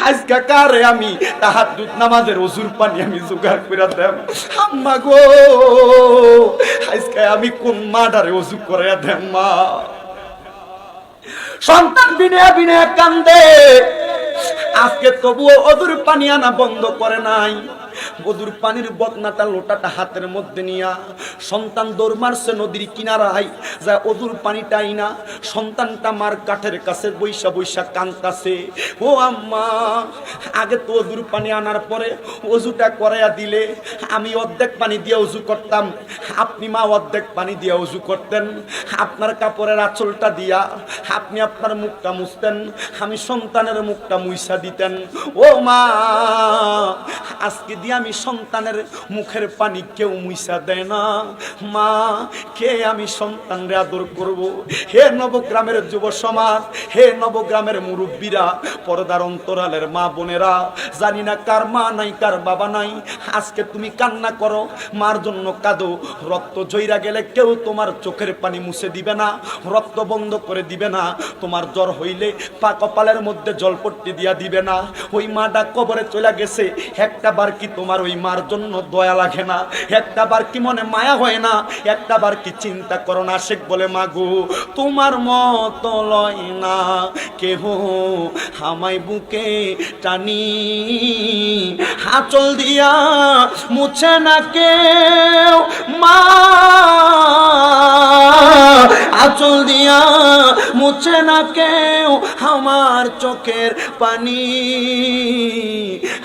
আজকে কারে আমি তাহাজ্জুদ নামাজের ওযুর পানি আমি জোগাড় করে দেব। আম্মা গো, আজকে আমি কোন মাডারে ওযু করে দেব মা? সন্তান বিনয় বিনয় কান্দে। আজকে তবুও ওযুর পানি আনা বন্ধ করে নাই। ওযুর পানির বদনাটা লোটাটা হাতের মধ্যে নিয়া সন্তান দৌড় মারছে নদীর কিনারায়, যা ওযুর পানিটা আইনা সন্তানটা মার কাঠের কাছে বৈশা বৈশা কাঁদতাছে। ও আম্মা, আগে তো ওযুর পানি আনার পরে ওযুটা করাইয়া দিলে আমি অর্ধেক পানি দিয়ে ওযু করতাম, আপনি মা অর্ধেক পানি দিয়ে ওযু করতেন। আপনার কাপড়ের আঁচলটা দিয়া আপনি আপনার মুখটা মুছতেন, আমি সন্তানের মুখটা মুইসা দিতেন। ও মা, আজকে দিয়ে আমি সন্তানের মুখের পানি কেউ মুইসা দেয় না। মা, কে আমি সন্তানরে আদর করব? হে নবগ্রামের যুব সমাজ, হে নবগ্রামের মুরব্বীরা, পর্দার অন্তরালের মা বোনেরা, জানি না কার মা নাই কার বাবা নাই। আজকে তুমি কান্না করো, মার জন্য কাঁদো। রক্ত ঝইরা গেলে কেউ তোমার চোখের পানি মুছে দিবে না, রক্ত বন্ধ করে দিবে না। তোমার জ্বর হইলে পা কপালের মধ্যে জলপট্টি দিয়া দিবে না। ওই মাটা কবরে চলে গেছে, একটা বার কি তোমার ওই মার জন্য দয়া লাগে না? একটা বার কি মনে মায়া হয় না? একটা বার কি চিন্তা করো না? শেখ বলে মা গো, তোমার মত লয় না কেহ আমায় বুকে টানি, আঁচল দিয়া মুছে না কেউ মা, আঁচল দিয়া মুছে না কেউ আমার চোখের পানি।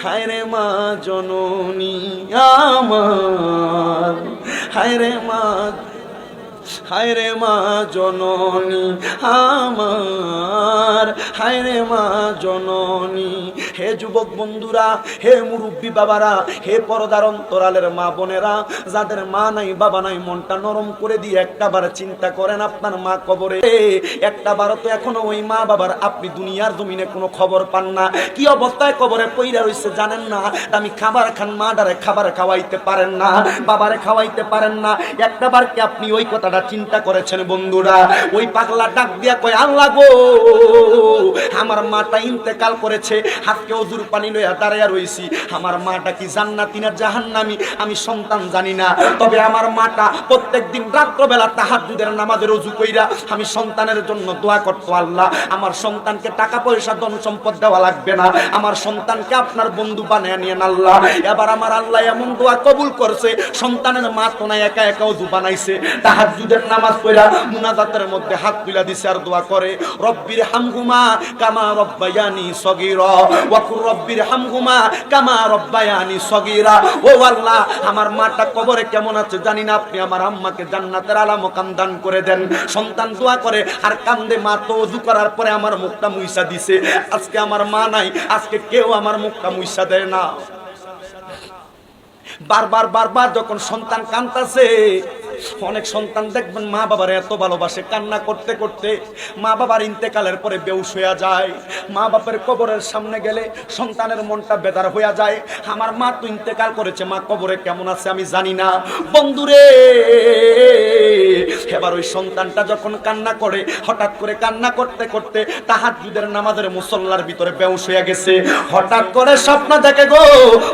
হায় রে মা জননী আমার, হায় রে মা, হায় রে মা জননী আমার, হায় রে মা জননী। হে যুবক বন্ধুরা, হে মুরব্বী বাবারা, হে পর্দার অন্তরালের মা বোনেরা, যাদের মা নাই বাবা নাই, মনটা নরম করে দিয়ে একটাবার চিন্তা করেন আপনার মা কবরে। একটাবারও তো এখনো ওই মা বাবার আপনি দুনিয়ার জমিনে কোনো খবর পান না। কি অবস্থায় কবরে পইরা রইছে জানেন না? আমি খাবার খান, মা ডারে খাবার খাওয়াইতে পারেন না, বাবারে খাওয়াইতে পারেন না। একটাবার কি আপনি ওই কথাটা চিন্তা করেছেন বন্ধুরা? ওই পাগলা ডাক দিয়া কয়, আল্লাহ গো, আমার মাটা ইন্তেকাল করেছে, হাতকে ওযুর পানি লইয়া দাঁড়াইয়া রইছি। আমার মাটা কি জান্নাতি না জাহান্নামী আমি সন্তান জানি না, তবে আমার মাটা প্রত্যেকদিন রাত্রবেলা তাহাজ্জুদের নামাজের ওযু কইরা আমি সন্তানের জন্য দোয়া করতো, আল্লাহ আমার সন্তানকে টাকা পয়সা ধন সম্পদ দেওয়া লাগবে না, আমার সন্তানকে আপনার বন্ধু বানায় নিয়েন আল্লাহ। এবার আমার আল্লাহ এমন দোয়া কবুল করছে, সন্তানের মা তো না একা একা ওযু বানাইছে, তাহাজ্জুদের নামাজ পড়া মুনাজাতের মধ্যে হাত তুলে দিছে আর দোয়া করে, রব্বির হামহুমা কামা রব্বায়ানি সগীরা ওয়া কুর রব্বির হামহুমা কামা রব্বায়ানি সগীরা। ও আল্লাহ, আমার মাটা কবরে কেমন আছে জানি না, আপনি আমার আম্মাকে জান্নাতের আলা মাকাম দান করে দেন। সন্তান দোয়া করে আর কান্দে, মা তো ওযু করার পরে আমার মুখটা মুইসা দিছে। আজকে আমার মা নাই, আজকে কেউ আমার মুখটা মুইসা দেয় না। বারবার বারবার যখন সন্তান কাঁদতাছে, অনেক সন্তান দেখবেন মা বাবার এত ভালোবাসে, কান্না করতে করতে মা বাবার ইন্তেকালের পরে বেহুশ হয়ে যায়। মা বাবার কবরের সামনে গেলে সন্তানের মনটা বেদার হয়ে যায়, আমার মা তো ইন্তেকাল করেছে, মা কবরে কেমন আছে আমি জানি না। বন্ধুরে, এবার ওই সন্তানটা যখন কান্না করে, হঠাৎ করে কান্না করতে করতে তাহাজ্জুদের নামাজের মুসল্লার ভিতরে বেহুশ হয়ে গেছে। হঠাৎ করে স্বপ্ন দেখে গো,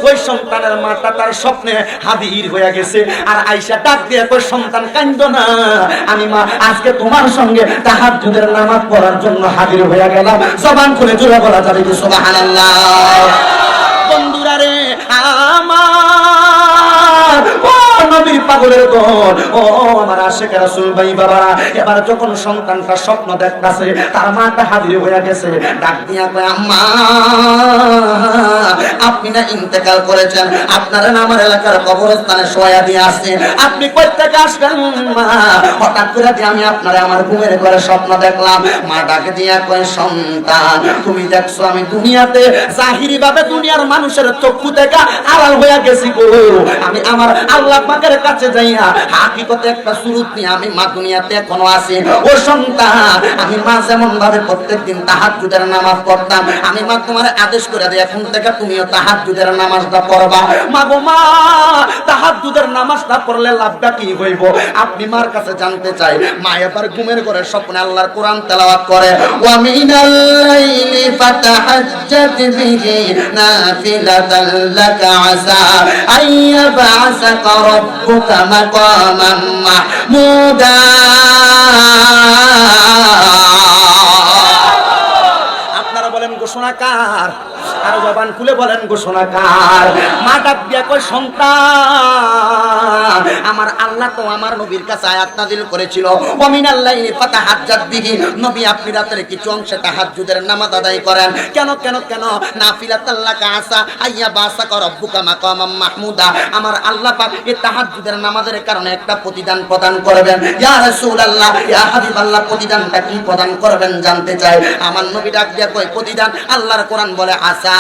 ওই সন্তানের মাটা তার স্বপ্নে হাজির হয়ে গেছে। আর আয়েশা ডাক দিয়ে কই, সন্তান কান্দো না, আমি মা আজকে তোমার সঙ্গে তাহাজ্জুদের নামাজ পড়ার জন্য হাজির হয়ে গেলাম। জবান খুলে জোরে বলা যাবে কি সুবহানাল্লাহ? বন্ধুরা রে আমার, ও নবীর পাগলের দল, ও আমার আশিক রাসূল ভাই বাবারা, এবার যখন সন্তানটা স্বপ্ন দেখতাছে তার মাটা হাজির হয়ে গেছে, ডাক দিয়া কয়, আম্মা আপনি না ইন্তেকাল করেছেন, আপনার আমার এলাকার কবরস্থানে শোয়া দিয়ে আসছে, আপনি কই থেকে আসবেন মা? হঠাৎ করে আমি আপনারে আমার ঘুমের ঘরে স্বপ্ন দেখলাম। মা ডাকে দিয়া কয়, সন্তান তুমি দেখছো আমি দুনিয়াতে জাহিরি ভাবে দুনিয়ার মানুষের চক্ষু থেকে আড়াল হয়ে গেছি গো, আমি আমার আল্লাহ পাকের কাছে যাইয়া হাকিকতে একটা সুরত নিয়ে আমি মা দুনিয়াতে এখনো আছি। ও সন্তান, আমি মা যেমন ভাবে প্রত্যেকদিন তাহাজ্জুদের নামাজ পড়তাম, আমি মা তোমার আদেশ করে দিই এখন থেকে তুমিও তাহাজ্জুদের নামাজটা পড়বা। মা গো মা, তাহাজ্জুদের নামাজটা পড়লে লাভটা কি হইব? আপনি মার কাছে জানতে চাই। মা এবার ঘুমের ঘরে স্বপ্নে আল্লাহর কোরআন তেলাওয়াত করে, ওয়া মিনাল লাইলি ফাতাহাজ্জাত বিহি নাফিলাতাল লাকা আসা আইয়াবআসাকা রাব্বুকা মাকামান মাহমুদা। আপনারা বলেন ঘোষণা কার? আর জবান খুলে বলেন ঘোষণা কার? মা ডাক দিয়া কয়, সন্তান, আমার আল্লাহ তো আমার নবীর কাছে আয়াত নাযিল করেছিল, ওয়া মিনাল লাইলি ফাতাহাজ্জাত বিহি। নবী আপনি রাতের কিছু অংশে তাহাজ্জুদের নামাজ আদায় করেন। কেন কেন কেন? নাফিলাতাল লাকা আসা আইয়াবআসাকা রাব্বুকা মাকামান মাহমুদা। আমার আল্লাহ পাক এই তাহাজ্জুদের নামাজের কারণে একটা প্রতিদান প্রদান করবেন। ইয়া রাসূলুল্লাহ, ইয়া হাবিবাল্লাহ, প্রতিদানটা কি প্রদান করবেন জানতে চাই। আমার নবী ডাক দিয়া কয়, প্রতিদান আল্লাহর কোরআন বলে, আসা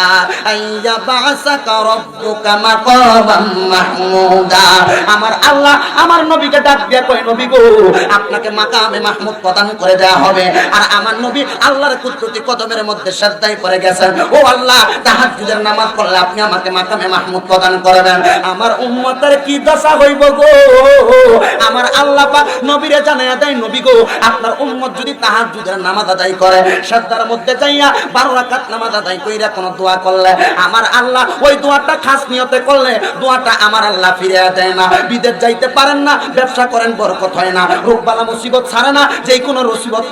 আইয়াবআসাকা রাব্বুকা মাকামান মাহমুদা। আমার আল্লাহ আমার নবীকে ডাক দিয়া কয়, নবী গো, আপনাকে মাকামে মাহমুদ প্রদান করে দেয়া হবে। আর আমার নবী আল্লাহর কুদরতি কদমের মধ্যে সিজদায় পড়ে গেছেন, ও আল্লাহ, তাহাজ্জুদের নামাজ পড়লে আপনি আমাকে মাকামে মাহমুদ প্রদান করবেন। আমার উম্মতের কি দশা হইব গো? আমার আল্লাহ পাক নবীরে জানায়া দেয়, নবী গো, আপনার উম্মত যদি তাহাজ্জুদের নামাজ আদায় করে, সিজদার মধ্যে যাইয়া 12 রাকাত নামাজ আদায় কইরা কোন দোয়া করলে, আমার আল্লাহ ওই দোয়াটা খাস নিয়তে করলে দোয়াটা আমার আল্লাহ ফিরিয়ে দেয় না। বিদেশ যাইতে পারেন না, ব্যবসা করেন, বরকত হয় না, রোগ বালা মুসিবত ছাড়ে না, যেই কোনো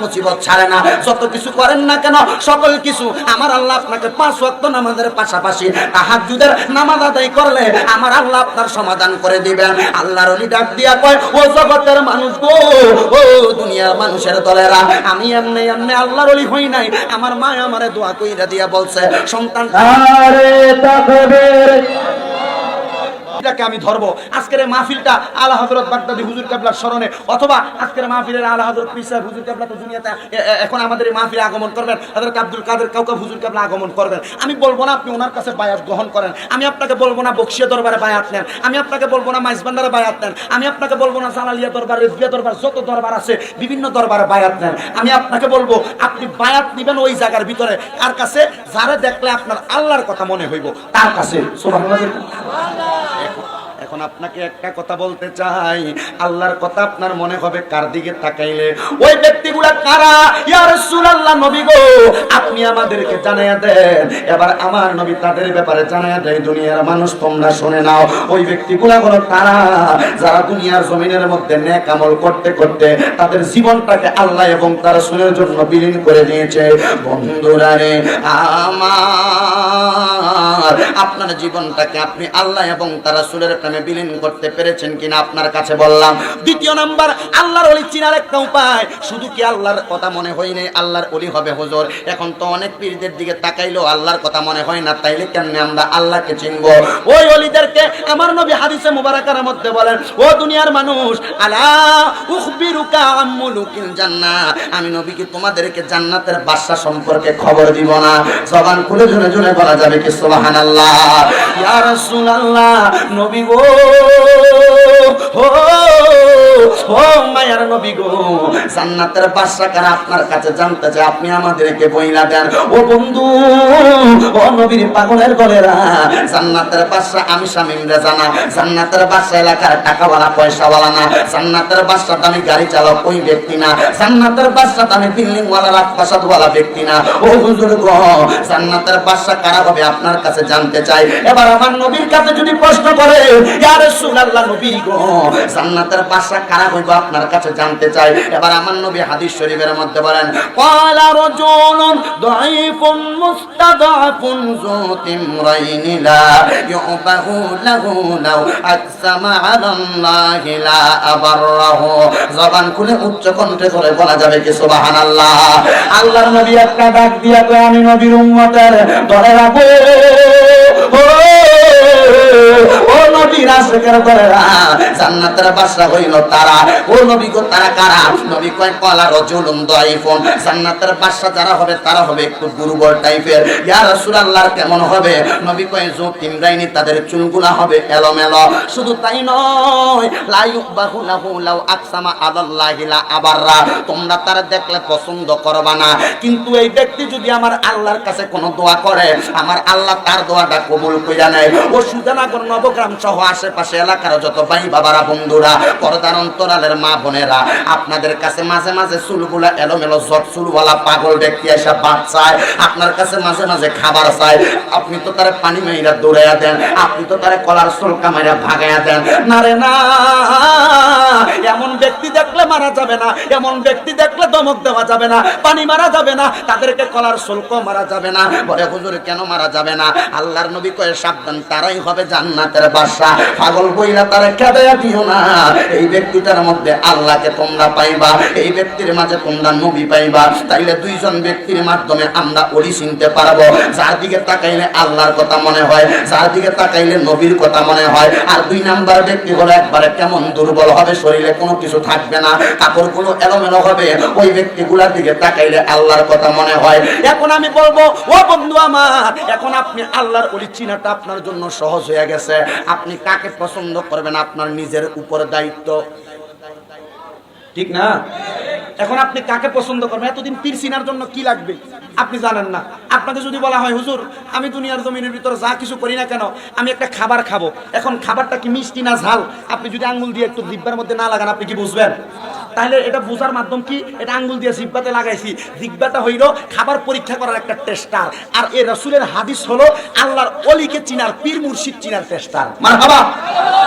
মুসিবত ছাড়ে না, যত কিছু করেন না কেন সকল কিছু আমার আল্লাহ আপনাকে 5 ওয়াক্ত নামাজের পাশাপাশি তাহাজ্জুদের নামাজ আদায় করলে আমার আল্লাহ আপনার সমাধান করে দিবেন। আল্লাহর ওলি ডাক দিয়া কয়, ও জগতের মানুষ গো, ও দুনিয়ার মানুষের দলেরা, আমি এমনি এমনি আল্লাহর ওলি হই নাই। আমার মা আমারে দোয়া কইরা দিয়া বলছে, সন্তান আরে তাকবীর, এটাকে আমি ধরবো। আজকের মাহফিলটা আলা হযরত বাগদাদী হুজুর কেবলার স্মরণে, অথবা আজকের মাহফিলের আলা হযরত পীর সাহেব হুজুর কেবলা তো দুনিয়াতে এখন আমাদের এই মাহফিলে আগমন করবেন, হযরত আব্দুল কাদের কাউকা হুজুর কেবলা আগমন করবেন। আমি বলবো না আপনি ওনার কাছে বায়াত গ্রহণ করেন, আমি আপনাকে বলবো না বকশিয়া দরবারে বায়াত নেন, আমি আপনাকে বলবো না মাইজবান্ডারে বায়াত নেন, আমি আপনাকে বলবো না জালালিয়া দরবার, রিজভিয়া দরবার, যত দরবার আছে বিভিন্ন দরবারে বায়াত নেন। আমি আপনাকে বলবো আপনি বায়াত নেবেন ওই জায়গার ভিতরে, কার কাছে? যারা দেখলে আপনার আল্লাহর কথা মনে হইব তার কাছে। সুবহানাল্লাহ। এখন আপনাকে একটা কথা বলতে চাই, আল্লাহর কথা আপনার মনে হবে কার দিকে তাকাইলে? ওই ব্যক্তিগুলা কারা? ইয়া রাসূলুল্লাহ, নবী গো, আপনি আমাদেরকে জানাইয়া দেন। এবার আমার নবী তাদের ব্যাপারে জানাইয়া দেয়, দুনিয়ার মানুষ তোমরা শুনে নাও। ওই ব্যক্তিগুলা হলো তারা যারা দুনিয়ার জমিনের মধ্যে নেক আমল করতে করতে তাদের জীবনটাকে আল্লাহ এবং তার রাসূলের জন্য বিলীন করে দিয়েছে। বন্ধুরা রে আমার, আপনার জীবনটাকে আপনি আল্লাহ এবং তার রাসূলের প্রেমে বিলীন করতে পেরেছেন কিনা আপনার কাছে বললাম। দ্বিতীয় নাম্বার, আল্লাহর ওলি চিনার একটা উপায়। শুধু কি আল্লাহর কথা মনে হয় নাই আল্লাহর ওলি হবে হুজুর? এখন তো অনেক পীরদের দিকে তাকাইলেও আল্লাহর কথা মনে হয় না, তাইলে কেমনে আমরা আল্লাহকে চিনব? ওই ওলিদেরকে আমার নবী হাদিসে মুবারাকার মধ্যে বলেন, ও দুনিয়ার মানুষ, আলা উখবিরুকা আমুলুকিল জান্নাহ, আমি নবী কি তোমাদেরকে জান্নাতের বাদশা সম্পর্কে খবর দিব না? জবান খুলে জোরে জোরে বলা যাবে কি সুবহানাল্লাহ? ইয়া রাসূলুল্লাহ, নবী গো, ও মায়ার নবী গো, জান্নাতের বাদশা কারা আপনার কাছে জানতে চাই, আপনি আমাদেরকে বইলা দেন। ও বন্ধু, ও নবীর পাগলের গলেরা, জান্নাতের বাদশা আমি শামিমরা জানা, জান্নাতের বাদশা এলাকার টাকাওয়ালা পয়সাওয়ালা না, জান্নাতের বাদশা দামি গাড়ি চালক ওই ব্যক্তি না, জান্নাতের বাদশা দামি বিল্ডিং ওয়ালা রাজপ্রাসাদওয়ালা ব্যক্তি না। ও হুজুর গো, জান্নাতের বাদশা কারা হবে আপনার কাছে জানতে চাই। এবার আমার নবীর কাছে যদি প্রশ্ন করে, ইয়া রাসূলুল্লাহ, নবী গো, জান্নাতের বাদশা কারা হইব আপনার কাছে জানতে চাই। এবার আমার নবী হাদিস শরীফের মধ্যে বলেন, ক্বালা রাজুলুন দাঈফুন মুস্তাদআফুন যু তিমরাইনি লা ইউবাহু লাহু লাউ আকসামা আলাল্লাহি লা আবাররাহু। জবান খুলে উচ্চ কণ্ঠে করে বলা যাবে কি সুবহানাল্লাহ? আল্লাহর নবী একটা ডাক দিয়া কয়, আমি নবীর উম্মতের ধরে রাখো, ও নবী নবীর আশিকের দলেরা জান্নাতের বাদশা হইল তারা। ও নবী গো তারা কারা? নবী কয় কলা রাজুলুন দাইফুন, জান্নাতের বাদশা যারা হবে তারা হবে একটু দুর্বল টাইপের। ইয়া রাসূলুল্লাহ কেমন হবে? নবী কয় যো তিমরাইনি, তাদের চুলগুলা হবে এলোমেলো। শুধু তাই নয়, লা ইউবাহু লাহু লাউ আকসামা আলাল্লাহি লা আবাররা, তোমরা তার দেখলে পছন্দ করবা না, কিন্তু এই ব্যক্তি যদি আমার আল্লাহর কাছে কোনো দোয়া করে আমার আল্লাহ তার দোয়াটা কবুল কইরা নেয়। ও সুজানগর নবগ্রাম সহ আশেপাশে এলাকার যত ভাই বাবারা বন্ধুরা পর্দার অন্তরালের মা বোনেরা, আপনাদের কাছে মাঝে মাঝে চুলগুলা এলোমেলো জট চুলওয়ালা পাগল ব্যক্তি এসে বাদ চায়, আপনার কাছে মাঝে মাঝে খাবার চায়, আপনি তো তারে পানি মাইরা দৌড়াইয়া দেন, আপনি তো তারে কলার চুলকা মাইরা ভাগাইয়া দেন। না রে না, এমন ব্যক্তি দেখলে মারা যাবে না, এমন ব্যক্তি দেখলে দমক দেওয়া যাবে না, পানি মারা যাবে না, তাদেরকে কলার শুল্ক মারা যাবে না। বলে হুজুর কেন মারা যাবে না? আল্লাহর নবী কয়ে সাবধান, তারাই হবে জান্নাতের বাদশা। পাগল বইলা তারা খেদাইয়া দিও না। এই ব্যক্তিটার মধ্যে আল্লাহকে তোমরা পাইবা, এই ব্যক্তির মাঝে তোমরা নবী পাইবা। তাইলে দুইজন ব্যক্তির মাধ্যমে আমরা ওলি চিনতে পারবো, যার দিকে তাকাইলে আল্লাহর কথা মনে হয়, যার দিকে তাকাইলে নবীর কথা মনে হয়। আর দুই নাম্বার ব্যক্তি হলো একবারে কেমন দুর্বল হবে, শরীরে কোনো কিছু থাকবে না, কাপড়গুলো এলোমেলো হবে, ওই ব্যক্তিগুলোর দিকে তাকাইলে আল্লাহর কথা মনে হয়। এখন আমি বলবো ও বন্ধু আমার, এখন আপনি আল্লাহর ওলি চিনাটা আপনার জন্য সহজ হয়ে গেছে। আপনি কাকে পছন্দ করবেন আপনার নিজের উপর দায়িত্ব, ঠিক না? এখন আপনি কাকে পছন্দ করবেন? এতদিন পীর চিনার জন্য কি লাগবে আপনি জানেন না। আপনাকে যদি বলা হয় হুজুর আমি দুনিয়ার জমিনের ভিতরে যা কিছু করি না কেন আমি একটা খাবার খাবো, এখন খাবারটা কি মিষ্টি না ঝাল, আপনি যদি আঙ্গুল দিয়ে একটু জিহ্বার মধ্যে না লাগান আপনি কি বুঝবেন? তাহলে এটা বোঝার মাধ্যম কি? এটা আঙ্গুল দিয়ে জিহ্বাতে লাগাইছি, জিহ্বাটা হইল খাবার পরীক্ষা করার একটা টেস্টার, আর এই রাসূলের হাদিস হলো আল্লাহর ওলিকে চিনার, পীর মুর্শিদ চিনার টেস্টার। মারহাবা,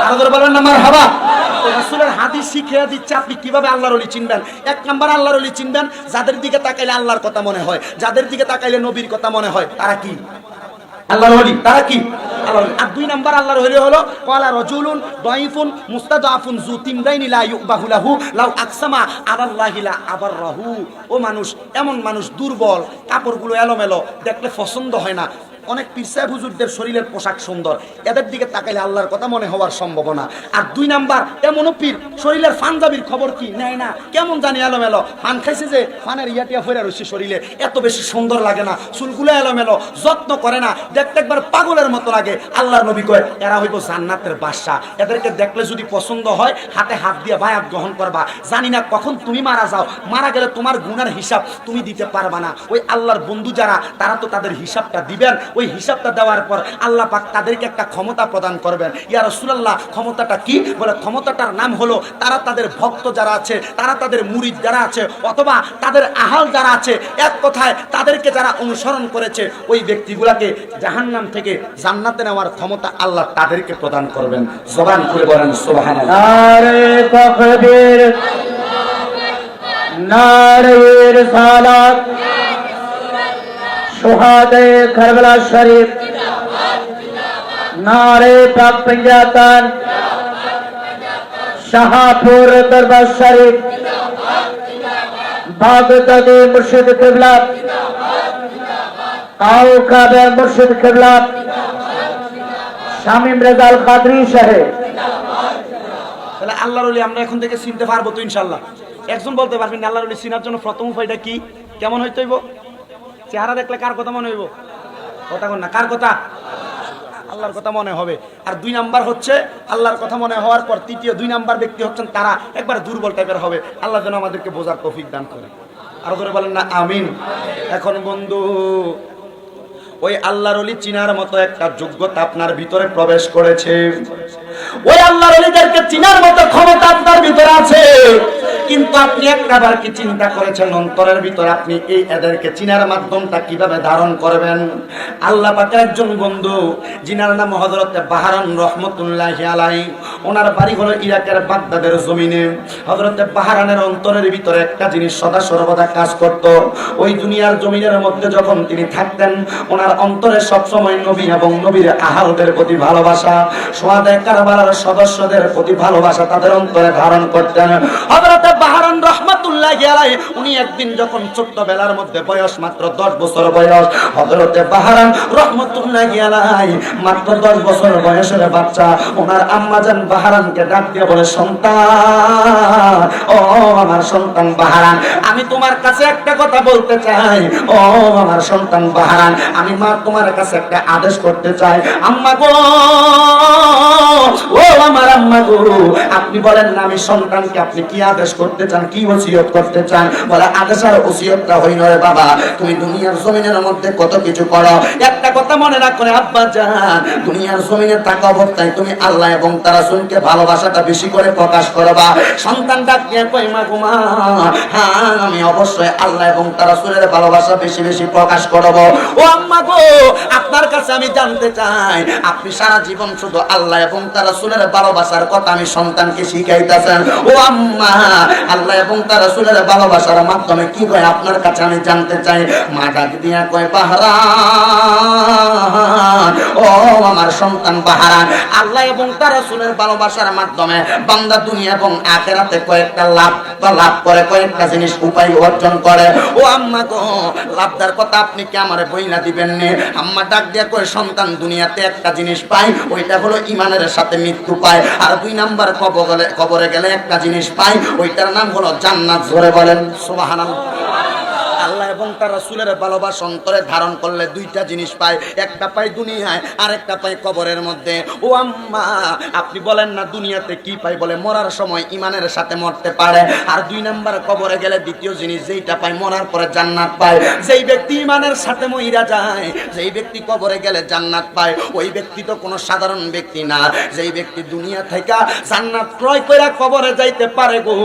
আরো জোরে বলেন না মারহাবা। রাসূলের হাদিস শিখিয়ে দিচ্ছে আপনি কিভাবে আল্লাহর ওলি চিনবেন। এক নাম্বার আল্লাহর ওলি চিনবেন যাদের দিকে তাকাইলে আল্লাহর কথা মনে হয়, যাদের দিকে তাকাইলে নবীর কথা মনে হয়, তারা কি আল্লাহর ওলি? তারা কি আল্লাহর? আর দুই নাম্বার আল্লাহর ওলি হলো ক্বালা রাজুলুন দাইফুন মুস্তাদাফুন যু তিমরাইনি লা ইউবাহু লাহু লাউ আকসামা আলাল্লাহি লা আবাররাহু। ও মানুষ, এমন মানুষ দুর্বল, কাপড়গুলো এলোমেলো, দেখলে পছন্দ হয় না। অনেক পীর সাহেব হুজুরদের শরীরের পোশাক সুন্দর, এদের দিকে তাকাইলে আল্লাহর কথা মনে হওয়ার সম্ভাবনা। আর দুই নাম্বার এমনও পীর শরীরের পাঞ্জাবির খবর কি নেয় না, কেমন জানি এলোমেলো, পান খাইছে যে পানের ইয়াটিয়া ফেরা রয়েছে শরীরে, এত বেশি সুন্দর লাগে না, চুলগুলো এলোমেলো, যত্ন করে না, দেখতে একবার পাগলের মতো লাগে। আল্লাহর নবী কয় এরা হইব জান্নাতের বাদশা। এদেরকে দেখলে যদি পছন্দ হয় হাতে হাত দিয়ে বায়াত গ্রহণ করবা। জানি না কখন তুমি মারা যাও, মারা গেলে তোমার গুনার হিসাব তুমি দিতে পারবা না। ওই আল্লাহর বন্ধু যারা, তারা তো তাদের হিসাবটা দিবেন। ওই হিসাবটা দেওয়ার পর আল্লাহ পাক তাদেরকে একটা ক্ষমতা প্রদান করবেন। ইয়া রাসূলুল্লাহ ক্ষমতাটা কি? বলে ক্ষমতাটার নাম হলো তারা তাদের ভক্ত যারা আছে, তারা তাদের মুরিদ যারা আছে, অথবা তাদের আহাল যারা আছে, এক কথায় তাদেরকে যারা অনুসরণ করেছে, ওই ব্যক্তিগুলাকে জাহান্নাম থেকে জান্নাতে নেওয়ার ক্ষমতা আল্লাহ তাদেরকে প্রদান করবেন। জবান খুলে বলেন সুবহানাল্লাহ। নারে তাকবীর, নারে রিসালাত, শুহাদায়ে কারবালা শরীফ, নারে পাক पंजातन, শাহপুর দরবার শরীফ, বাগদাদে মুর্শিদ কিবলা, কাউকাবে মুর্শিদ কিবলা, শামীম রেজাল কাদরি সাহেব। তাহলে আল্লাহর ওলি আমরা এখন থেকে চিনতে পারবো তো ইনশাআল্লাহ? একজন বলতে পারবেন আল্লাহর ওলি চিনার জন্য প্রথম উপায়টা কি? কেমন হইতে হইব? চেহারা দেখলে কার কথা মনে হইব? কথা কোন না, কার কথা? আল্লাহর কথা মনে হবে। আর দুই নাম্বার হচ্ছে আল্লাহর কথা মনে হওয়ার পর তৃতীয় দুই নাম্বার ব্যক্তি হচ্ছেন তারা একবার দুর্বল টাইপের হবে। আল্লাহ যেন আমাদেরকে বোঝার তৌফিক দান করে। আরো ধরে বলেন না আমিন। এখন বন্ধু ওই আল্লাহর ওলি চিনার মতো একটা যোগ্যতা আপনার ভিতরে প্রবেশ করেছে, ওই আল্লাহর ওলিদেরকে চিনার মতো ক্ষমতা আপনার ভিতরে আছে, কিন্তু আপনি একবার কি চিন্তা করেছেন অন্তরের ভিতর আপনি এই এদেরকে চিনার মাধ্যমটা কিভাবে ধারণ করবেন? আল্লাহ পাকের একজন বন্ধু যিনার নাম হযরত বাহরান রহমাতুল্লাহি আলাইহি, ওনার বাড়ি হলো ইরাকের বাগদাদের জমিনে। হযরত বাহরানের অন্তরের ভিতরে একটা জিনিস সদা সর্বদা কাজ করত। ওই দুনিয়ার জমিনের মধ্যে যখন তিনি থাকতেন ওনার ওনার অন্তরে সবসময় নবী এবং নবীর আহালদের প্রতি ভালোবাসা, সোহাদে কারবালার সদস্যদের প্রতি ভালোবাসা তাদের অন্তরে ধারণ করতেন। হযরত বাহরান রাহমাতুল্লাহি আলাইহি উনি একদিন যখন ছোট্টবেলার মধ্যে বয়স মাত্র 10 বছর বয়স, হযরত বাহরান রাহমাতুল্লাহি আলাইহি মাত্র 10 বছর বয়সের বাচ্চা, ওনার আম্মাজান বাহরানকে ডাক দিয়ে বলে, সন্তান, ও আমার সন্তান বাহরান, আমি তোমার কাছে একটা কথা বলতে চাই। ও আমার সন্তান বাহরান, আমি মা তোমার কাছে একটা আদেশ করতে চাই। আম্মা গো, ও আমার আম্মা গো, আপনি বলেন না আমি সন্তানকে আপনি কি আদেশ করতে চান, কি ওসিয়ত করতে চান? বলে, আদেশ আর ওসিয়তটা হই না রে বাবা, তুমি দুনিয়ার জমিনের মধ্যে কত কিছু করো, একটা কথা মনে রাখো রে আব্বা জান, দুনিয়ার জমিনে থাকা অবস্থায় তুমি আল্লাহ এবং তার রাসূলকে ভালোবাসাটা বেশি করে প্রকাশ করবা। সন্তান ডাক দিয়ে কই, মা গো মা, হ্যাঁ আমি অবশ্যই আল্লাহ এবং তার রাসূলের ভালোবাসা বেশি বেশি প্রকাশ করব। ও আম্মা গো, আপনার কাছে আমি জানতে চাই, আপনি সারা জীবন শুধু আল্লাহ এবং তার রাসূলের ভালোবাসার কথা আমি সন্তানকে শিখাইতেছেন। ও আম্মা, আল্লাহ এবং তার রাসূলের ভালোবাসার মাধ্যমে কি হয় আপনার কাছে আমি জানতে চাই। মা ডাক দিয়া কয়, বাহরান, ও আমার সন্তান বাহরান, আল্লাহ এবং তার রাসূলের ভালোবাসার মাধ্যমে বান্দা দুনিয়া এবং আখিরাতে কয়েকটা লাভ করে, কয়েকটা জিনিস উপায় অর্জন করে। ও আম্মা গো, লাভদার কথা আপনি কি আমারে বইলা দিবেন নে? আম্মা ডাক দিয়া কয়, সন্তান দুনিয়াতে একটা জিনিস পায়, ওইটা হলো ঈমানের সাথে মৃত্যু পায়, আর 2 নাম্বার কবরে গেলে একটা জিনিস পায়, ওইটার নাম হলো জান্নাত। জোরে বলেন সুবহানাল্লাহ। আল্লাহ এবং তার রাসূলের ভালোবাসা অন্তরে ধারণ করলে 2টা জিনিস পায়, একটা পায় দুনিয়ায় আর একটা পায় কবরের মধ্যে। ও আম্মা, আপনি বলেন না দুনিয়াতে কি পায়? বলে, মরার সময় ঈমানের সাথে মরতে পারে, আর 2 নাম্বার কবরে গেলে দ্বিতীয় জিনিস যেইটা পায়, মরার পরে জান্নাত পায়। যেই ব্যক্তি ঈমানের সাথে মইরা যায়, যেই ব্যক্তি কবরে গেলে জান্নাত পায়, ওই ব্যক্তি তো কোনো সাধারণ ব্যক্তি না। যেই ব্যক্তি দুনিয়া থেকে জান্নাত ক্রয় করে কবরে যাইতে পারে গো,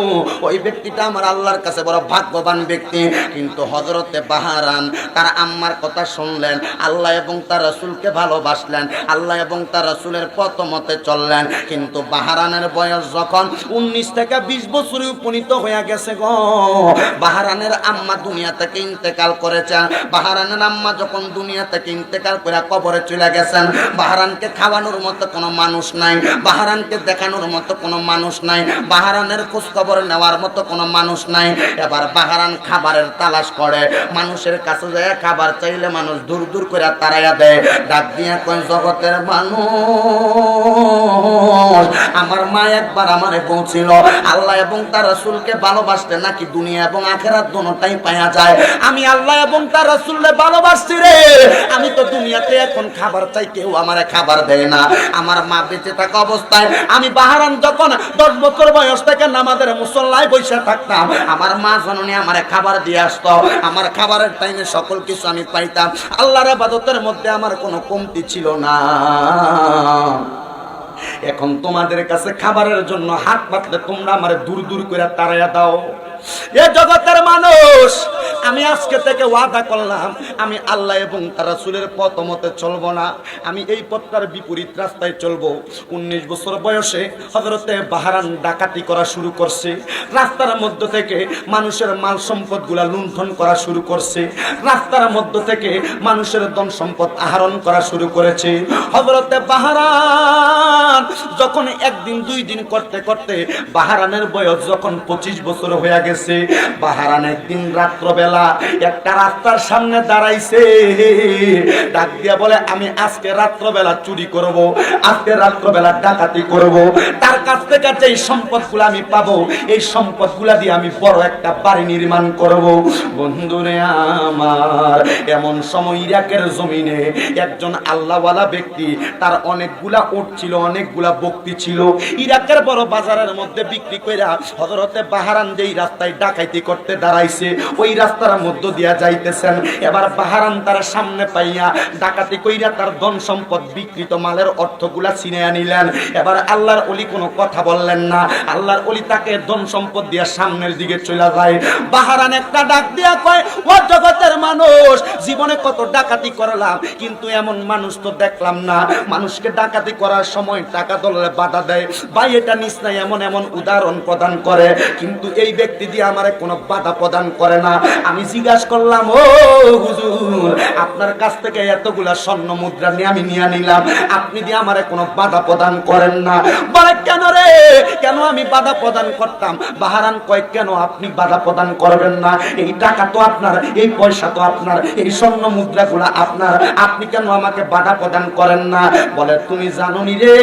ওই ব্যক্তিটা আমার আল্লাহর কাছে বড় ভাগ্যবান ব্যক্তি। কিন্তু হযরতে বাহরান তার আম্মার কথা শুনলেন, আল্লাহ এবং তার রাসূলকে ভালোবাসলেন, আল্লাহ এবং তার রাসূলের পথ মতে চললেন। কিন্তু বাহরানের বয়স যখন 19 থেকে 20 বছরে উপনীত হয়ে গেছে গো, বাহরানের আম্মা দুনিয়া থেকে ইন্তেকাল করেছেন। বাহরানের আম্মা যখন দুনিয়া থেকে ইন্তেকাল করে কবরে চলে গেছেন, বাহরানকে খাওয়ানোর মতো কোনো মানুষ নাই, বাহরানকে দেখানোর মতো কোনো মানুষ নাই, বাহরানের খোঁজ খবর নেওয়ার মতো কোনো মানুষ নাই। এবার বাহরান খাবারের তালাশ করে, মানুষের কাছে যায় খাবার চাইলে মানুষ দূর দূর করে তাড়াইয়া দেয়। ডাক দিয়া কয়, জগতের মানুষ, আমার মা একবার আমারে বলছিল আল্লাহ এবং তার রাসূলকে ভালোবাসতে নাকি দুনিয়া এবং আখিরাত দুটোটাই পাওয়া যায়। আমি আল্লাহ এবং তার রাসূলকে ভালোবাসছি রে, আমি তো দুনিয়াতে এখন খাবার চাই, কেউ আমারে খাবার দেয় না। আমার মা বেঁচে থাকা অবস্থায় আমি বাহরান যখন 10 বছর বয়স থেকে নামাজের মুসল্লায় বসে থাকতাম, আমার মা জননী আমারে খাবার দিয়ে আসতো, আমার খাবারের টাইমে সকল কিছু আমি পাইতাম। আল্লাহর ইবাদতের মধ্যে আমার কোনো কমতি ছিল না। এখন তোমাদের কাছে খাবারের জন্য হাত পাতলে তোমরা আমারে দূর দূর করে তাড়াইয়া দাও। এ জগতের মানুষ, আমি আজকে থেকে ওয়াদা করলাম আমি আল্লাহ এবং তার রাসূলের পথ মতে চলবো না, আমি এই পথটার বিপরীত রাস্তায় চলবো। 19 বছর বয়সে হযরতে বাহরান ডাকাতি করা শুরু করছে, রাস্তার মধ্য থেকে মানুষের মাল সম্পদ গুলা লুণ্ঠন করা শুরু করছে, রাস্তার মধ্য থেকে মানুষের ধন সম্পদ আহরণ করা শুরু করেছে। হযরতে বাহরান যখন একদিন 2 দিন করতে করতে বাহরানের বয়স যখন 25 বছর হয়ে গেছে, বাহরান একদিন রাত্রবেলা একটা রাস্তার সামনে দাঁড়াইছে, ডাক দিয়া বলে, আমি আজকে রাত্রবেলা চুরি করব, আজকে রাত্রবেলা ডাকাতি করব, তার কাছ থেকে যেই সম্পদগুলো আমি পাবো এই সম্পদগুলা দিয়ে আমি বড় একটা বাড়ি নির্মাণ করব। বন্ধুরে আমার, এমন সময় ইরাকের জমিনে একজন আল্লাহওয়ালা ব্যক্তি, তার অনেকগুলা উট ছিল, অনেকগুলা বকরি ছিল, ইরাকের বড় বাজারের মধ্যে বিক্রি কইরা হযরতে বাহরান যেই রাস্তায় ডাকাতি করতে দাঁড়াইছে ওই রাস্তার মধ্য দিয়া যাইতেছেন। এবার বাহরান তার সামনে পাইয়া ডাকাতি কইরা তার ধন সম্পদ বিকৃত মালের অর্থগুলা ছিনিয়ে নিলেন। এবার আল্লাহর ওলি কোনো কথা বললেন না, আল্লাহর ওলি তাকে ধন সম্পদ দিয়া সামনের দিকে চলে যায়। বাহরান একটা ডাক দিয়া কয়, ও জগতের মানুষ, জীবনে কত ডাকাতি করলাম কিন্তু এমন মানুষ তো দেখলাম না, মানুষকে ডাকাতি করার সময় টাকা দলে বাধা দেয়, ভাই এটা নিস নাই, এমন এমন উদাহরণ প্রদান করে, কিন্তু এই ব্যক্তি দিয়ে আমারে কোনো বাধা প্রদান করে না। আমি জিজ্ঞাসা করলাম, ও হুজুর, আপনার কাছ থেকে এতগুলা স্বর্ণ মুদ্রা নিয়ে আমি নিয়ে নিলাম, আপনি দিয়ে আমারে কোনো বাধা প্রদান করেন না। বলে কেন রে, কেন আমি বাধা প্রদান করতাম? বাহারান কয়, কেন আপনি বাধা প্রদান করবেন না? এই টাকা তো আপনার, এই পয়সা তো আপনার, এই স্বর্ণ মুদ্রাগুলা আপনার, আপনি কেন আমাকে বাধা প্রদান করেন না? বলে তুমি জানো নি রে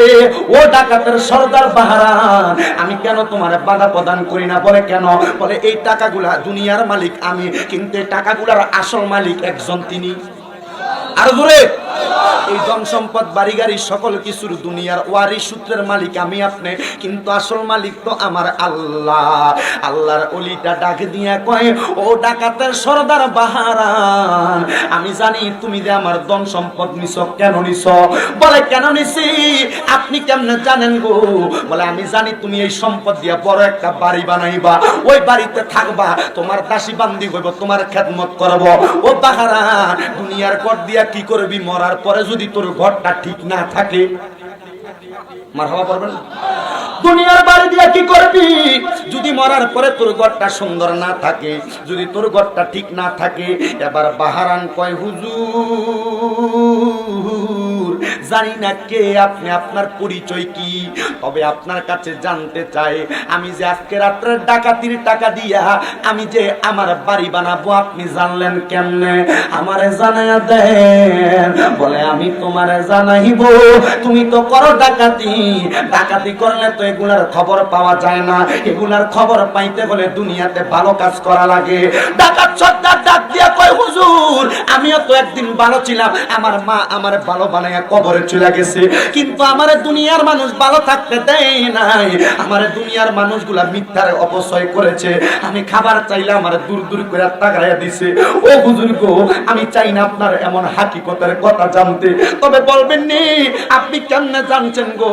ও ডাকাতের সর্দার বাহারান, আমি কেন তোমার বাধা প্রদান করি না? বলে কেন? বলে এই টাকাগুলা দুনিয়ার মালিক আমি, কিন্তু এই টাকাগুলার আসল মালিক একজন, তিনি। আর জোরে, এই ধন সম্পদ বাড়ি গাড়ি সকল কিছুর দুনিয়ার ওয়ারিশ সূত্রের মালিক আমি আপনি, কিন্তু আসল মালিক তো আমার আল্লাহ। আল্লাহর ওলিটা ডাক দিয়া কয়, ও ডাকাতের সর্দার বাহারান, আমি জানি তুমি যে আমার ধন সম্পদ নিছ, কেন নিছ? বলে কেন নিছি? আপনি কেমনে জানেন গো? বলে আমি জানি তুমি এই সম্পদ দিয়া বড় একটা বাড়ি বানাইবা, ওই বাড়িতে থাকবা, তোমার দাসী বান্দি হইব, তোমার খেদমত করব। ও বাহারান, দুনিয়ার ঘর দিয়া কি করবি? মরার পরে যদি তোর ঘরটা ঠিক না থাকে, মারহাবা পড়বেন, দুনিয়ার বাড়ি দিয়া কি করবি যদি মরার পরে তোর ঘরটা সুন্দর না থাকে, যদি তোর ঘরটা ঠিক না থাকে? এবার বাহারান কয়, হুজুর জানি না কে আপনি, আপনার পরিচয় কি, তবে আপনার কাছে জানতে চাই, আমি যে আজকে রাত্রে ডাকাতির টাকা দিয়া আমি যে আমার বাড়ি বানাবো, আপনি জানলেন কেমনে? আমারে জানাইয়া দেন। বলে আমি তোমারে জানাইব, তুমি তো করো ডাকাতি, ডাকাতি করলে তো এগুলার খবর পাওয়া যায় না, এগুলার খবর পাইতে হলে দুনিয়াতে ভালো কাজ করা লাগে। ডাকাত সর্দার ডাক দিয়া কয়, হুজুর আমিও তো একদিন ভালো ছিলাম, আমার মা আমার ভালো বানাইয়া কবরে চলে গেছে, কিন্তু আমার দুনিয়ার মানুষ ভালো থাকতে দেয় নাই, আমার দুনিয়ার মানুষগুলা মিথ্যার অপচয় করেছে, আমি খাবার চাইলে আমার দূর দূর করে তাকাইয়া দিছে। ও হুজুর গো, আমি চাই না আপনার এমন হাকিকতের কথা জানতে, তবে বলবেন নি আপনি কেমনে জানছেন গো?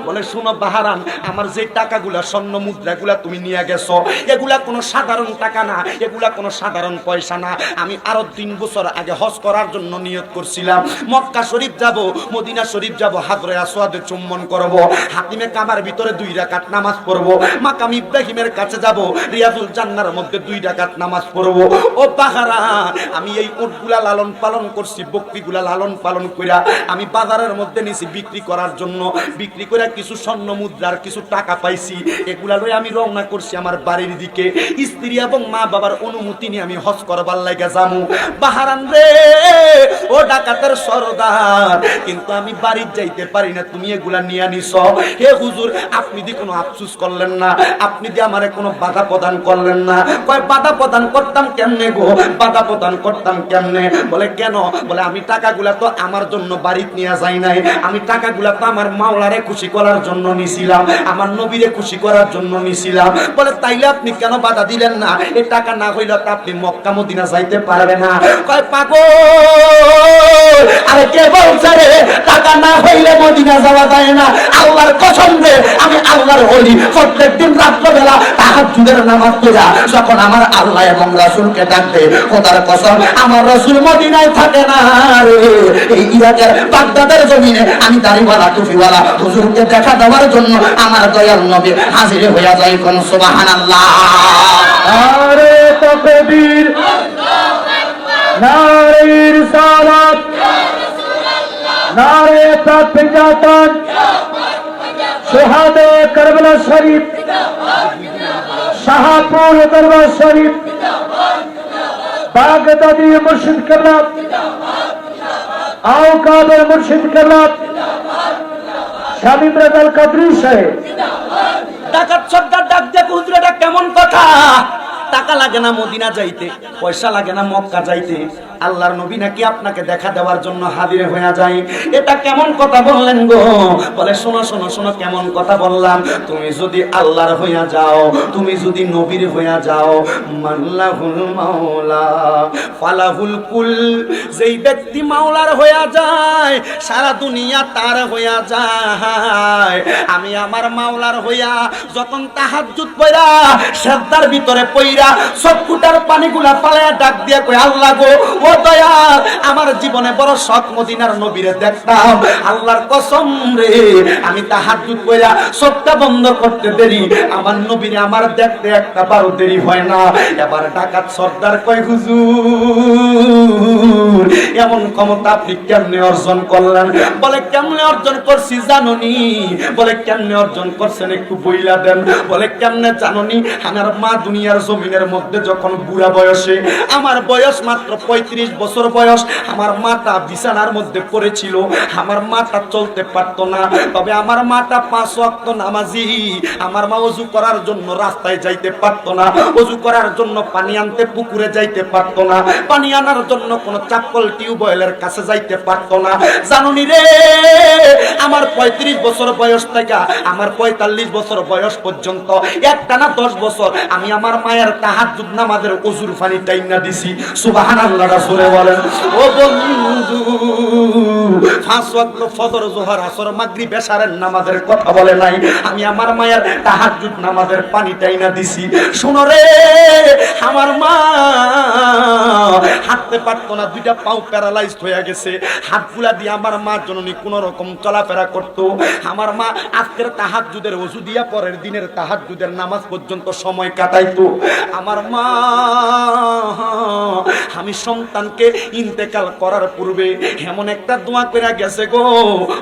বলে শোনো বাহারান, আমার যে টাকাগুলা স্বর্ণ মুদ্রাগুলা তুমি নিয়ে গেছো, এগুলা কোনো সাধারণ টাকা না, এগুলা কোনো সাধারণ পয়সা না। আমি আরো 3 বছর আগে হজ করার জন্য নিয়ত করছিলাম, মক্কা শরীফ যাব, মদিনা শরীফ যাব, হাজরে আসওয়াদে চুম্বন করব, হাতিমে কাবার ভিতরে 2 রাকাত নামাজ পড়ব, মাকাম ইব্রাহিমের কাছে যাব, রিয়াজুল জান্নার মধ্যে 2 রাকাত নামাজ পড়ব। ও বাহারান, আমি এই উটগুলা লালন পালন করছি, বকরিগুলা লালন পালন কইরা আমি বাজারের মধ্যে নিছি বিক্রি করার জন্য, বিক্রি করে কিছু স্বর্ণ মুদ্রার কিছু টাকা পাইছি, এগুলা লই আমি রওনা করছি আমার বাড়ির দিকে, স্ত্রী এবং মা বাবার অনুমতি নিয়ে আমি হজ করবার লাগা যামু। বাহারান রে ও ডাকাতের সর্দার, কিন্তু আমি বাড়ি যাইতে পারি না, তুমি এগুলা নিয়ে নিছ। হে হুজুর, আপনি দি কোনো আফসোস করলেন না, আপনি দি আমারে কোনো বাধা প্রদান করলেন না। কয় বাধা প্রদান করতাম কেমনে গো? বাধা প্রদান করতাম কেমনে? বলে কেন? বলে আমি টাকাগুলা তো আমার জন্য বাড়িতে নিয়ে যাই নাই, আমি টাকাগুলা তো আমার মাওলারে খুশি করার জন্য নিছিলাম, আমার নবীরে খুশি করার জন্য নিছিলাম। বলে তাইলে আপনি কেন বাধা দিলেন না? এই টাকা না হইলে তো আপনি মক্কা মদিনা যাইতে পারবে না। কয় পাগল, আরে কে বলছে রে টাকা না হইলে মদিনা যাওয়া যায় না? আল্লাহর কসম রে, আমি আল্লাহর ওলি, প্রত্যেকদিন রাত্রবেলা তাহাজ্জুদের নামাজ পড়া যখন আমার আল্লাহ এবং রাসূলকে ডাকতে, খোদার কসম আমার রাসূল মদিনায় থাকে না রে, এই ইরাকের বাগদাদের জমিনে আমি দাড়িওয়ালা টুপিওয়ালা হুজুরকে দেখা দেওয়ার জন্য আমার দয়াল নবী হাজির হইয়া যায়। কোন সুবহানাল্লাহ। নারে তাকবীর, নারে রিসালাত, নারে তাকবীর, শহাদে কারবালা শরীফ, শাহপুর দরবার শরীফ, বাগদাদি মুর্শিদ কেবলা, আওকাবের মুর্শিদ কেবলা, শামীম রাজাল কাদরী সাহেব। ডাকাত সর্দার ডাক দিয়ে, হুজুর এটা কেমন কথা? টাকা লাগে না মদিনা যাইতে, পয়সা লাগে না মক্কা যাইতে, আল্লাহর নবী নাকি আপনাকে দেখা দেওয়ার জন্য হাজির হয়ে যায়, এটা কেমন কথা বললেন গো? বলে শোনো শোনো শোনো, কেমন কথা বললাম? তুমি যদি আল্লাহর হইয়া যাও, তুমি যদি নবীর হইয়া যাও, মাল্লাহুল মাওলা ফালাহুল কুল, যেই ব্যক্তি মাওলার হইয়া যায় সারা দুনিয়া তার হইয়া যায়। আমি আমার মাওলার হইয়া যখন তাহাজ্জুদ পড়া সেজদার ভিতরে পড়া কইরা সব ফুটার পানিগুলা পালায়া ডাক দিয়া কই আল্লাহ গো ও দয়াল আমার জীবনে বড় শখ মদিনার নবীরে দেখতাম আল্লাহর কসম রে আমি তাহাজ্জুদ কইরা সবটা বন্ধ করতে দেরি আমার নবীরে আমার দেখতে একটা বারো দেরি হয় না এবার ডাকাত সর্দার কয় হুজুর এমন ক্ষমতা আপনি কেমনে অর্জন করলেন বলে কেমনে অর্জন করছি জানোনি বলে কেমনে অর্জন করছেন একটু বইলা দেন বলে কেমনে জানোনি আমার মা দুনিয়ার জমিনের মধ্যে যখন বুড়া বয়সে আমার বয়স মাত্র 35 বছর বয়স আমার মাটা বিছানার মধ্যে পড়েছিল আমার মাটা চলতে পারতো না তবে আমার মাটা 5 ওয়াক্ত নামাজি আমার মা ওযু করার জন্য রাস্তায় যাইতে পারতো না ওযু করার জন্য পানি আনতে পুকুরে যাইতে পারতো না পানি আনার জন্য কোনো চাপকল টিউবওয়েলের কাছে যাইতে পারতো না জানুনি রে আমার 35 বছর বয়স থেকে আমার 45 বছর বয়স পর্যন্ত একটানা 10 বছর আমি আমার মায়ের তাহাজ্জুদ নামাজের ওযুর পানি টাইনা দিছি সুবহানাল্লাহ রাসূলে বলেন ও বন্ধু 5 ওয়াক্ত ফজর যোহর আসর মাগরিব এশারের নামাজের কথা বলে নাই আমি আমার মায়ের তাহাজ্জুদ নামাজের পানি টাইনা দিছি শুনো রে আমার মা হাঁটতে পারতো না দুইটা পাও প্যারালাইজড হয়ে গেছে হাতগুলা দিয়ে আমার মা জননী কোন রকম চলাফেরা করতো আমার মা আজকের তাহাজ্জুদের ওযু দিয়া পরের দিনের তাহাজ্জুদের নামাজ পর্যন্ত সময় কাটাইতো আমার মা আমি সন্তানকে ইন্তেকাল করার পূর্বে এমন একটা দোয়া করে গেছে গো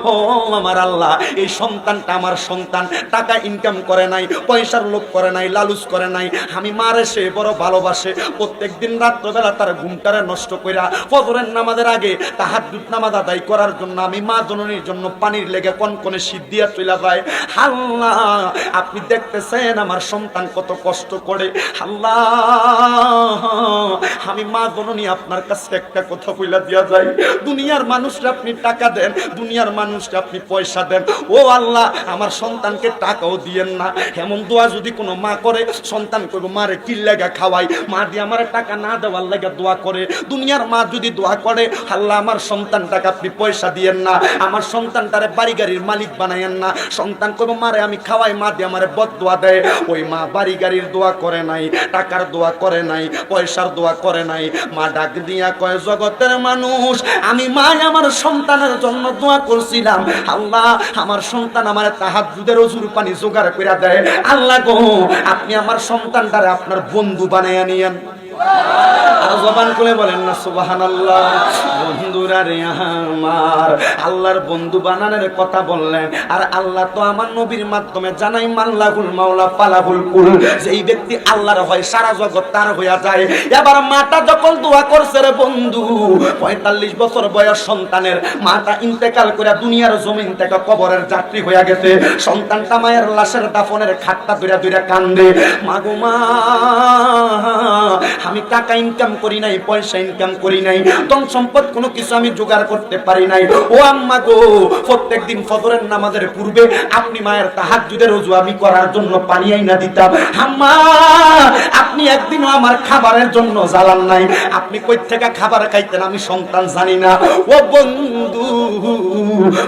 ও আমার আল্লাহ এই সন্তানটা আমার সন্তান টাকা ইনকাম করে নাই পয়সার লোভ করে নাই লালুচ করে নাই আমি মারে সে বড় ভালোবাসে প্রত্যেকদিন রাত্রবেলা তার ঘুমটারে নষ্ট কইরা ফজরের নামাজের আগে তাহাজ্জুদ নামাজ আদায় করার জন্য আমি মা জননীর জন্য পানির লেগে কনকনে শীত দিয়া চলে যায় আল্লাহ আপনি দেখতেছেন আমার সন্তান কত কষ্ট করে আল্লাহ আমি মা জননী আপনার কাছে একটা কথা কইলা দিয়া যাই দুনিয়ার মানুষরা আপনি টাকা দেন দুনিয়ার মানুষরা আপনি পয়সা দেন ও আল্লাহ আমার সন্তানকে টাকাও দিয়েন না এমন দোয়া যদি কোনো মা করে সন্তান কইব মারে কি লাগা খাওয়াই মা দিয়ে আমার টাকা না দেওয়ার লাগা দোয়া করে দুনিয়ার মা যদি দোয়া করে আল্লাহ আমার সন্তানটাকে আপনি পয়সা দিয়েন না আমার সন্তানটারে বাড়ি গাড়ির মালিক বানায়েন না সন্তান কইব মারে আমি খাওয়াই মা দিয়ে আমারে বদদোয়া দেয় ওই মা বাড়ি গাড়ির দোয়া করে নাই টাকার দোয়া করে নাই পয়সার দোয়া করে নাই মা ডাক দিয়া কয় জগতের মানুষ আমি মা আমার সন্তানের জন্য দোয়া করছিলাম আল্লাহ আমার সন্তান আমার তাহাজ্জুদের ওযুর পানি জোগাড় করে দেয় আল্লাহ গো আপনি আমার সন্তানটারে আপনার বন্ধু বানায়া নিয়েন আর জবান খুলে বলেন না সুবহানাল্লাহ বন্ধুরা রে আমার আল্লাহর বন্ধু বানানোর কথা বললেন আর আল্লাহ তো আমার নবীর মাধ্যমে জানাই মাল্লাহুল মাওলা ফালাহুল কুল যেই ব্যক্তি আল্লাহর হয় সারা জগৎ তার হইয়া যায় এবার মাটা যখন দোয়া করছে রে বন্ধু 45 বছর বয়স সন্তানের মাটা ইন্তেকাল করে দুনিয়ার জমিন থেকে কবরের যাত্রী হইয়া গেছে সন্তানটা মায়ের লাশের দাফনের খাটটা ধরে ধরে কান্দে মাগো মা আমি টাকা ইনকাম করি নাই পয়সা ইনকাম করি নাই ধন সম্পদ কোনো কিছু আমি জোগাড় করতে পারি নাই ও আম্মা গো প্রত্যেকদিন ফজরের নামাজের পূর্বে আপনি মায়ের তাহাজ্জুদের ওযু আমি করার জন্য পানি আইনা দিতাম আম্মা আপনি একদিনও আমার খাবারের জন্য জ্বালান নাই আপনি কই থেকে খাবার খাইতেন আমি সন্তান জানি না ও বন্ধু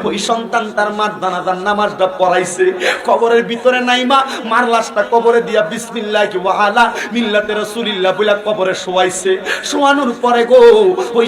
ওই সন্তান তার মার জানাজার নামাজটা পড়াইছে কবরের ভিতরে নাই মা মার লাশটা কবরে দিয়া বিসমিল্লাহি ওয়া আলা মিল্লাতে রাসূলিল্লাহ বলে কবরে শোয়াইছে শোয়ানোর পরে গো ওই